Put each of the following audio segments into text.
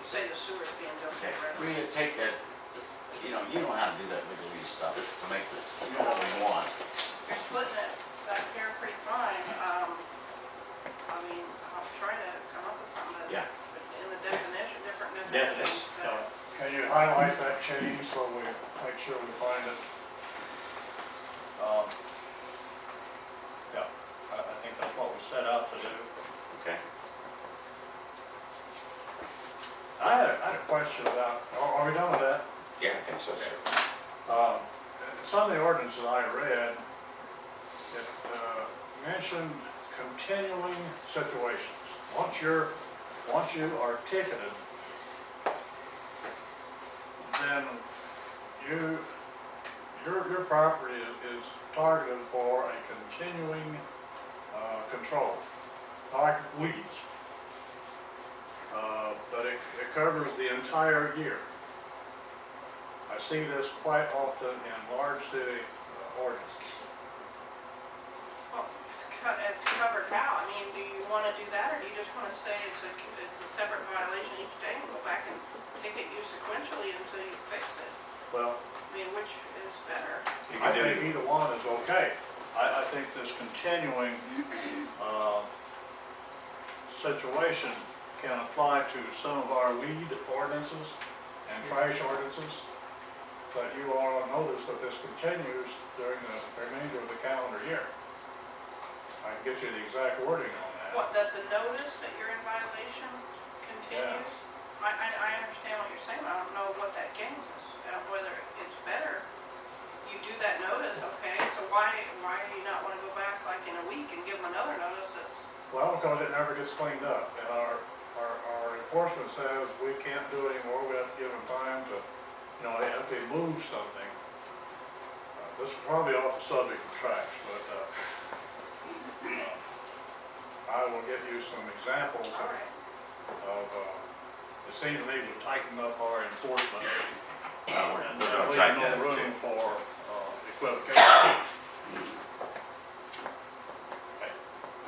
say the sewer's being dumped. Okay, we need to take that, you know how to do that legalese stuff to make this, you know what we want. You're splitting it back here pretty fine. I mean, I'll try to come up with something Yeah. in the definition, different Definition. definitions. Can you highlight that change so we make sure we find it? Yeah, I think that's what we set out to do. Okay. I had a question about, are we done with that? Yeah, I think so, sir. Some of the ordinances I read, it mentioned continuing situations. Once you are ticketed, then your property is targeted for a continuing control, like weeds. But it covers the entire year. I see this quite often in large city ordinances. Well, it's covered how? I mean, do you want to do that, or do you just want to say it's a separate violation each day and go back and ticket you sequentially until you fix it? Well, I mean, which is better? You I can do think either one is okay. I think this continuing situation can apply to some of our weed ordinances and trash ordinances, but you all notice that this continues during the remainder of the calendar year. I can get you the exact wording on that. What, that the notice that you're in violation continues? I understand what you're saying, I don't know what that gains us, whether it's better. You do that notice, okay, so why do you not want to go back like in a week and give them another notice that's... Well, because it never gets cleaned up, and our enforcement says we can't do it anymore, we have to give them time to, if they move something. This is probably off the subject of trash, but I will get you some examples All right. of it seems to me to tighten up our enforcement and we're gonna leave tighten no that up room too. for equivocation.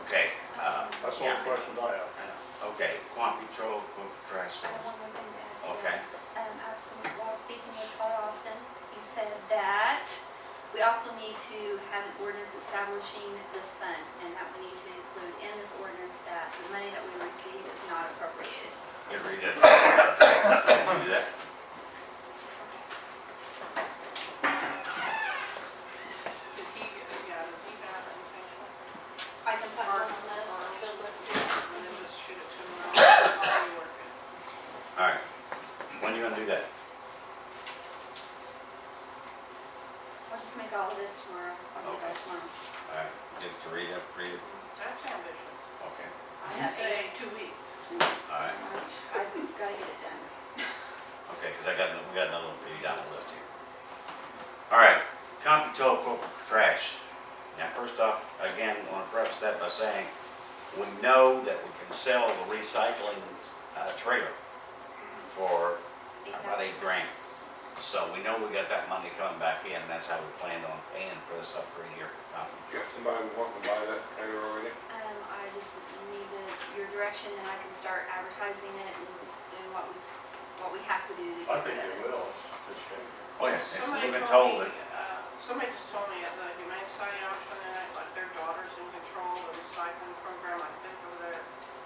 Okay. That's all yeah. the questions I have. Okay, quantity control, trash. I have one more thing to add to Okay. that. While speaking with Todd Austin, he said that we also need to have an ordinance establishing this fund, and that we need to include in this ordinance that the money that we receive is not appropriated. Yeah, read it. Do that. Did he, does he have anything? I can put one on the list here. And then just shoot it to him, I'll rework it. All right. When are you gonna do that? I'll just make all of this tomorrow. I'll do that tomorrow. All right. Get to read it. That's ambitious. Okay. I have Say 2 weeks. All right. I've got to get it done. Okay, because we got another one for you down the list here. All right. Quantity control for trash. Now, first off, again, I want to preface that by saying we know that we can sell the recycling trailer for about $8,000. So we know we got that money coming back in, and that's how we planned on paying for this upgrade here for company. Got somebody wanting to buy that trailer already? I just need your direction, and I can start advertising it and doing what we have to do to I get think rid it of it. will. It's changing. Oh, yeah, it's, Somebody we've been told me, that. somebody just told me at the Humane Society auction tonight, like their daughter's in control of the recycling program, I think over there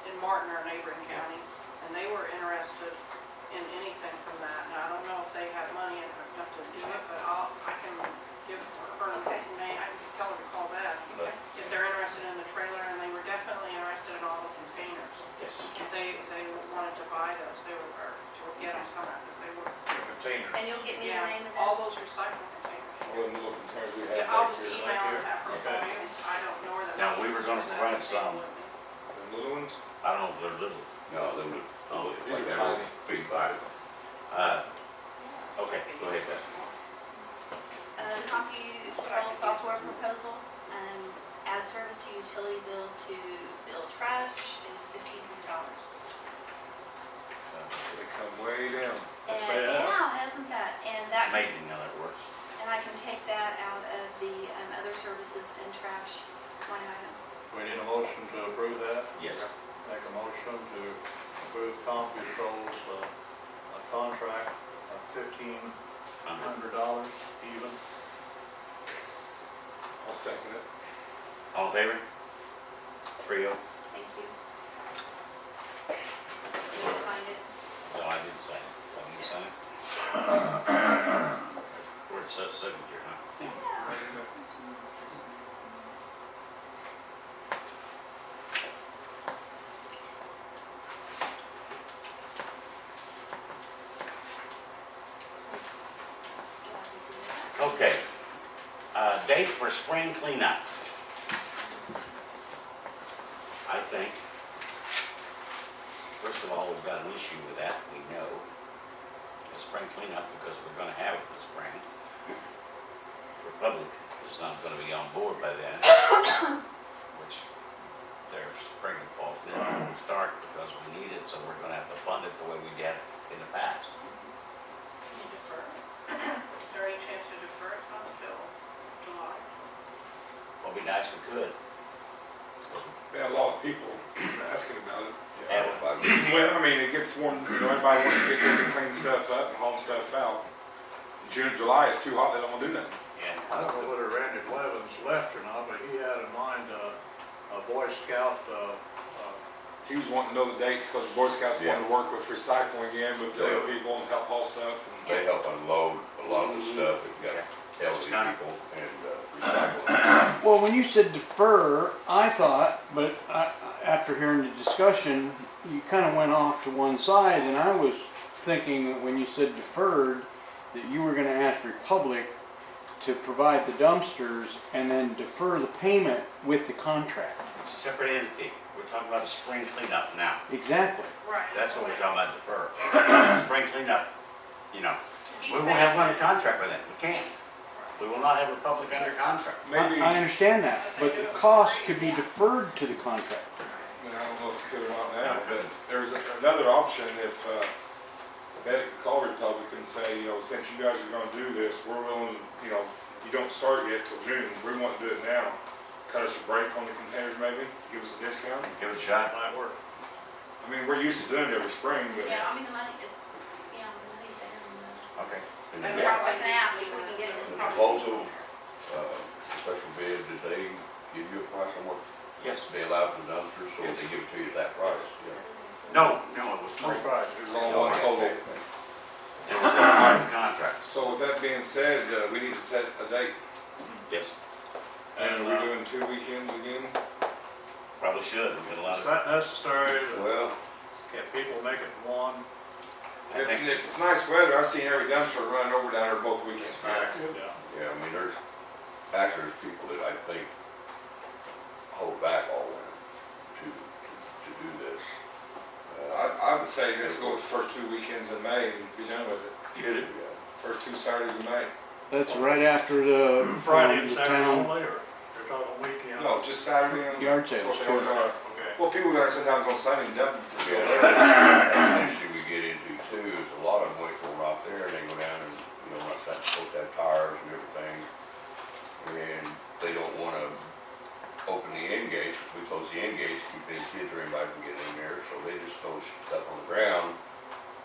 in Martin or neighboring county, and they were interested in anything from that. Now, I don't know if they have money enough to do it, but I can give her, I can tell her to call back But, if they're interested in the trailer, and they were definitely interested in all the containers. yes. They wanted to buy those, they were, or to get them somehow, because they were, The container. And you'll get me the yeah, name of this? all those recycling containers. All the little containers we Yeah, have I'll back just here. email and have her Okay. call you. I don't know where that. Now, we were gonna provide some. The little ones? I don't know if they're little. No, them are, oh, These like are that, tiny. big body. Okay, go ahead, Beth. Copy control software proposal, add service to utility bill to bill trash is $1,500. They come way down. And say that. yeah, hasn't that? And that, Amazing how that works. and I can take that out of the other services and trash line item. We need a motion to approve that. Yes. Make a motion to approve comp controls second it. All in favor? Trio? Thank you. You signed it. No, I didn't sign it. I didn't sign it. Where it says signature, huh? Glad to see that. Okay. Date for spring cleanup. I think, first of all, we've got an issue with that, we know. The spring cleanup, because we're gonna have it in the spring. Republic is not gonna be on board by then, which their spring and fall cleanup will start because we need it, so we're gonna have to fund it the way we did in the past. Can you defer it? Is there any chance to defer it until July? Well, it'd be nice if we could. We had a lot of people asking about it. Yeah. Well, I mean, it gets warm, you know, everybody wants to get busy cleaning stuff up and hauling stuff out. June, July, it's too hot, they don't wanna do nothing. Yeah. I don't know whether Randy Blevins left or not, but he had in mind a Boy Scout, He was wanting to know the dates, because the Boy Scouts Yeah. wanted to work with recycling again, with the other people and help haul stuff. And They help unload a lot of the stuff, we've got elderly Kinda. people and recycle. Well, when you said defer, I thought, but after hearing the discussion, you kind of went off to one side, and I was thinking that when you said deferred, that you were going to ask Republic to provide the dumpsters and then defer the payment with the contract. It's a separate entity. We're talking about the spring cleanup now. Exactly. Right. That's what we're talking about, defer. Spring cleanup, you know, we won't have one under contract by then, we can't. We will not have Republic under contract. maybe, I understand that, but the cost could be deferred to the contract. I don't know if you could or not now, but there's another option if, they could call Republic and say, you know, since you guys are gonna do this, we're willing, you know, you don't start yet till June, we want to do it now. Cut us a break on the containers maybe, give us a discount. Give it a shot. might work. I mean, we're used to doing it every spring, but. Yeah, I mean, the money, it's, yeah, the money's there. And, Okay. And And the I can ask if we can get it this proposal, special bid, did they give you a price on what Yes. they allowed for dumpsters, so Yes. they give it to you at that price? Yeah. No, it was free. Right. It was all one total. It was a part of the contract. So with that being said, we need to set a date. Yes, And are we doing 2 weekends again? probably should. We got a lot Is of, that necessary? Well, Can people make it one? I think, If it's nice weather, I've seen every dumpster running over down there both weekends. Yeah. yeah, I mean, there's people that I think hold back all winter to do this. I would say let's go with the first 2 weekends in May and be done with it. should it? Yeah. First 2 Saturdays in May. That's right after the Friday and the Saturday town only, or you're talking weekend? No, just Saturday and. yard sales. That's what they always are. Okay. Well, people go there sometimes on Sunday and dump them for Yeah, sure. that's an issue we get into too, is a lot of them wait till we're out there and they go down and, you know, not supposed to have tires and everything. And they don't wanna open the end gates, because we close the end gates, keep any kids or anybody from getting in there, so they just throw stuff on the ground.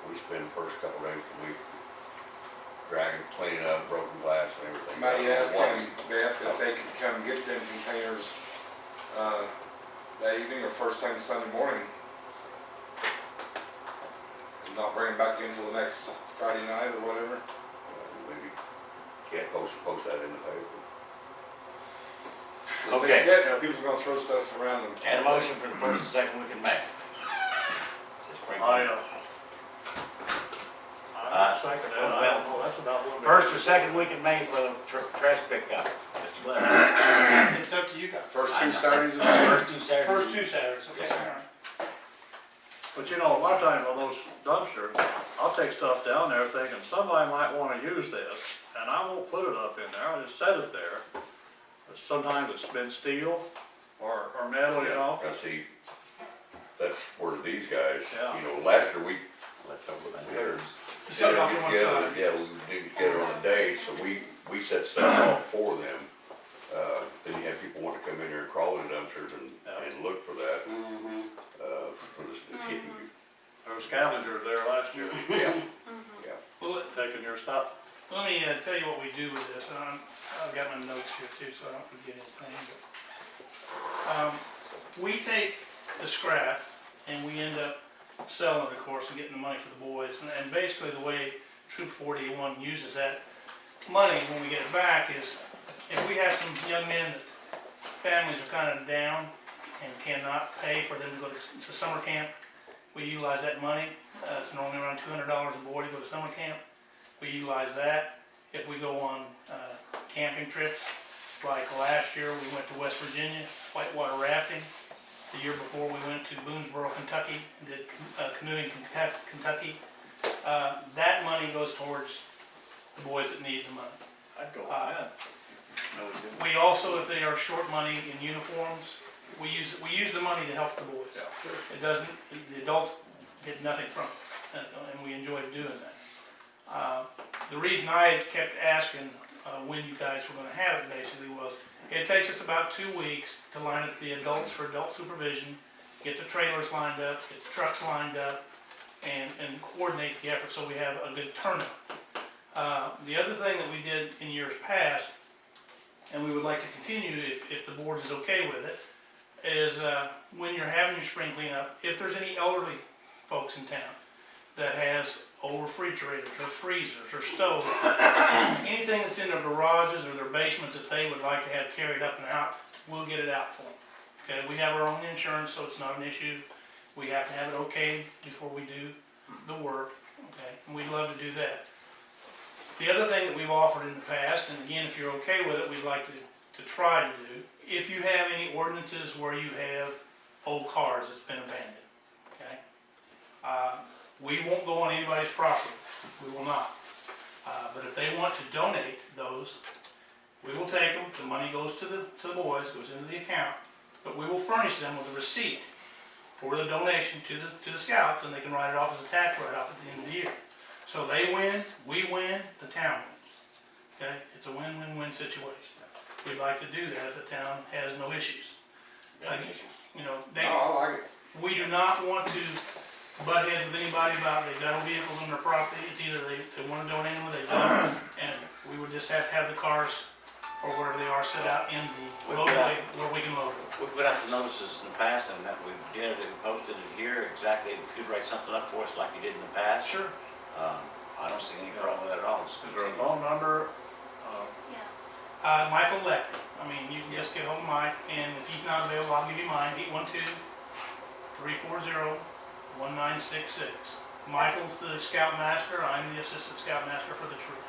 We spend the first couple days of the week dragging, cleaning up broken glass and everything. Might ask them, Beth, if they could come get them containers, that evening or first thing Sunday morning. And not bring them back in until the next Friday night or whatever. Maybe Okay. post that in the paper. If they Okay. sit there, people's gonna throw stuff around them. And a motion for the first and second week in May. For spring cleanup. I second it, I well, don't know, that's about what. First or second week in May for the trash pickup. Mr. Blevins. It's up to you guys. First 2 Saturdays in May. First 2 Saturdays. First 2 Saturdays, Yes, okay. sir. But you know, a lot of times on those dumpsters, I'll take stuff down there thinking somebody might wanna use this, and I won't put it up in there, I'll just set it there. But sometimes it's been steel or metal, you know? Now see, that's where these guys, Yeah. you know, last year we Let's hope that we had our You set it off dinner on one together, side. yeah, we did together on a day, so we set stuff off for them. Then you have people want to come in here and crawl in dumpsters and look for that, for this, There was scavengers there last year yeah, yeah. Well, taking your stuff. let me tell you what we do with this. I've got my notes here too, so I don't forget anything. But, we take the scrap and we end up selling it, of course, and getting the money for the boys. And basically the way Troop 41 uses that money when we get it back is if we have some young men that families are kind of down and cannot pay for them to go to summer camp, we utilize that money. It's normally around $200 a boy to go to summer camp. We utilize that. If we go on camping trips, like last year we went to West Virginia, whitewater rafting. The year before we went to Boonesboro, Kentucky, and did canoeing in Kentucky. That money goes towards the boys that need the money. I'd go with that. No, we didn't. We also, if they are short money in uniforms, we use the money to help the boys. It doesn't, the adults get nothing from it, and we enjoy doing that. The reason I had kept asking when you guys were going to have it basically was, it takes us about 2 weeks to line up the adults for adult supervision, get the trailers lined up, get the trucks lined up, and coordinate the effort so we have a good turnout. The other thing that we did in years past, and we would like to continue if the board is okay with it, is when you're having your spring cleanup, if there's any elderly folks in town that has old refrigerators or freezers or stoves, anything that's in their garages or their basements that they would like to have carried up and out, we'll get it out for them. Okay, we have our own insurance, so it's not an issue. We have to have it okayed before we do the work, okay, and we'd love to do that. The other thing that we've offered in the past, and again, if you're okay with it, we'd like to try to do, if you have any ordinances where you have old cars that's been abandoned, okay? We won't go on anybody's property, we will not. But if they want to donate those, we will take them, the money goes to the boys, goes into the account, but we will furnish them with a receipt for the donation to the scouts, and they can write it off as a tax write-off at the end of the year. So they win, we win, the town wins. Okay, it's a win-win-win situation. We'd like to do that if the town has no issues. You know, No, I like it. we do not want to butt heads with anybody about they've got vehicles on their property. It's either they want to donate them or they don't, and we would just have to have the cars or wherever they are set out in the roadway where we can load them. We put out the notices in the past, and that we did it, we posted it here, exactly, if you'd write something up for us like you did in the past. Sure. I don't see any problem with that at all. It's Is there a phone number? Yeah. Michael Leck. I mean, you can just get hold of Mike, and if he's not available, I'll give you mine, 812-340-1966. Michael's the scoutmaster, I'm the assistant scoutmaster for the troop.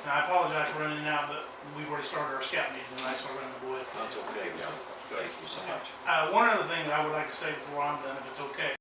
Now, I apologize for running out, but we've already started our scout meeting tonight, so we're running the boy. That's okay, yeah. Thank you so much. One other thing that I would like to say before I'm done, if it's okay.